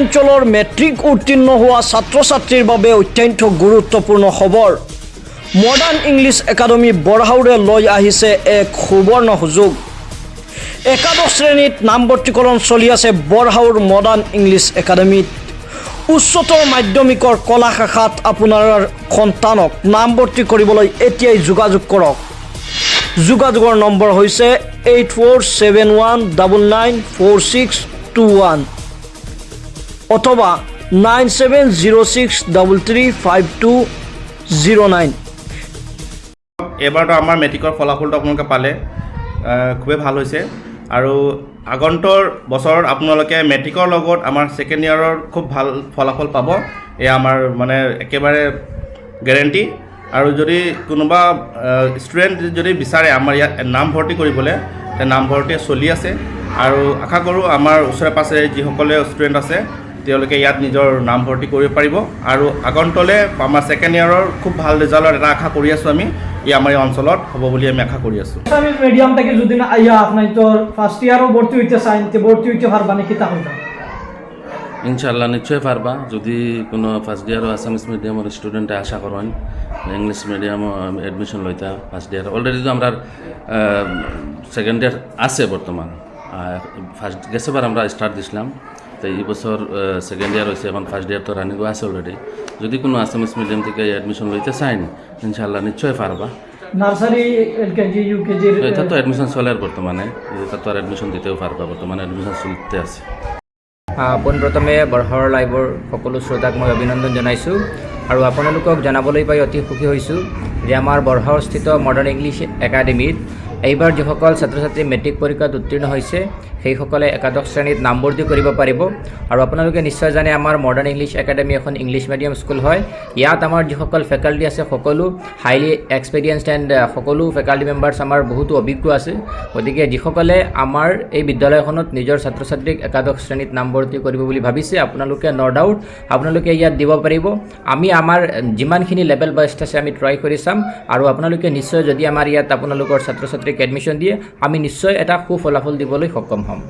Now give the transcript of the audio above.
অঞ্চলৰ মেট্ৰিক উত্তীৰ্ণ হোৱা ছাত্ৰ ছাত্ৰীৰ বাবে অত্যন্ত গুৰুত্বপূৰ্ণ খবৰ। মডাৰ্ণ ইংলিছ একাডেমী বৰহাউৰে লৈ আহিছে এক সুবৰ্ণ সুযোগ। একাদশ শ্ৰেণীত নামভৰ্তিকৰণ চলি আছে বৰহাউৰ মডাৰ্ণ ইংলিছ একাডেমীত। উচ্চতৰ মাধ্যমিকৰ কলা শাখাত আপোনাৰ সন্তানক নামভৰ্তি কৰিবলৈ এতিয়াই যোগাযোগ কৰক। যোগাযোগৰ নম্বৰ হৈছে 8471994621 অথবা 9706335209। এবাৰতো আমাৰ মেট্ৰিকৰ ফলাফলটো আপোনালোকে পালে, খুবেই ভাল হৈছে। আৰু আগন্তুক বছৰত আপোনালোকে মেট্ৰিকৰ লগত আমাৰ ছেকেণ্ড ইয়াৰৰ খুব ভাল ফলাফল পাব, এয়া আমাৰ মানে একেবাৰে গেৰেণ্টি। আৰু যদি কোনোবা ষ্টুডেণ্ট যদি বিচাৰে আমাৰ ইয়াত নামভৰ্তি কৰিবলৈ, তে নামভৰ্তি চলি আছে। আৰু আশা কৰোঁ আমাৰ ওচৰে পাঁজৰে যিসকলে ষ্টুডেণ্ট আছে তেওঁলোকে ইয়াত নিজৰ নামভৰ্তি কৰিব পাৰিব। আৰু আগন্তুকলৈ আমাৰ ছেকেণ্ড ইয়াৰৰ খুব ভাল ৰিজাল্টৰ এটা আশা কৰি আছোঁ আমি, আমাৰ এই অঞ্চলত হ'ব বুলি আমি আশা কৰি আছোঁ। আসামিজ মিডিয়াম থেকে যদি না আইয়া আপনার তোর ফার্স্ট ইয়ারও ভর্তি হইতে চাইন তে ভর্তি হইতে পারবা নাকি তা হইতা? ইনশাল্লাহ নিশ্চয় পারবা। যদি কোনো ফার্স্ট ইয়ারও আসামিজ মিডিয়ামের স্টুডেন্টে আশা করেন ইংলিশ মিডিয়াম এডমিশন লইতা ফার্স্ট ইয়ার অলরেডি তো আমরা সেকেন্ড ইয়ার আছে বর্তমান। ফার্স্ট গেছেবার আমরা স্টার্ট দিছিলাম, তো এই বছর সেকেন্ড ইয়ার হয়েছে, এখন ফার্স্ট ইয়ার তো রানিংও আছে অলরেডি। যদি কোনো আসামিজ মিডিয়াম থেকে এডমিশন লইতে চাইন ইনশাল্লাহ নিশ্চয় পারবা। নার্সারি এলকেজি ইউকেজি এটা তো এডমিশন চলে আর বর্তমানে, এটা তো আর এডমিশন দিতেও পারবা, বর্তমানে এডমিশন চলতে আছে। পোনপ্ৰথমে বৰহাউৰ লাইভৰ সকলো শ্ৰোতাক মই অভিনন্দন জনাইছোঁ আৰু আপোনালোকক জনাবলৈ পাই অতি সুখী হৈছোঁ যে আমাৰ বৰহাউৰস্থিত মডাৰ্ণ ইংলিছ একাডেমীত এইবাৰ যিসকল ছাত্ৰ ছাত্ৰী মেট্ৰিক পৰীক্ষাত উত্তীৰ্ণ হৈছে সেইসকলে একাদশ শ্ৰেণীত নামভৰ্তি কৰিব পাৰিব। আৰু আপোনালোকে নিশ্চয় জানে আমাৰ মডাৰ্ণ ইংলিছ একাডেমী এখন ইংলিছ মিডিয়াম স্কুল হয়। ইয়াত আমাৰ যিসকল ফেকাল্টি আছে সকলো হাইলি এক্সপেৰিয়েঞ্চড এণ্ড সকলো ফেকাল্টি মেম্বাৰ্ছ আমাৰ বহুতো অভিজ্ঞ আছে। গতিকে যিসকলে আমাৰ এই বিদ্যালয়খনত নিজৰ ছাত্ৰ ছাত্ৰীক একাদশ শ্ৰেণীত নামভৰ্তি কৰিব বুলি ভাবিছে আপোনালোকে ন' ডাউট আপোনালোকে ইয়াত দিব পাৰিব। আমি আমাৰ যিমানখিনি লেভেল বেষ্ট আছে আমি ট্ৰাই কৰি চাম। আৰু আপোনালোকে নিশ্চয় যদি আমাৰ ইয়াত আপোনালোকৰ ছাত্ৰ ছাত্ৰীক এডমিশ্যন দিয়ে আমি নিশ্চয় এটা সুফলাফল দিবলৈ সক্ষম হ'ম।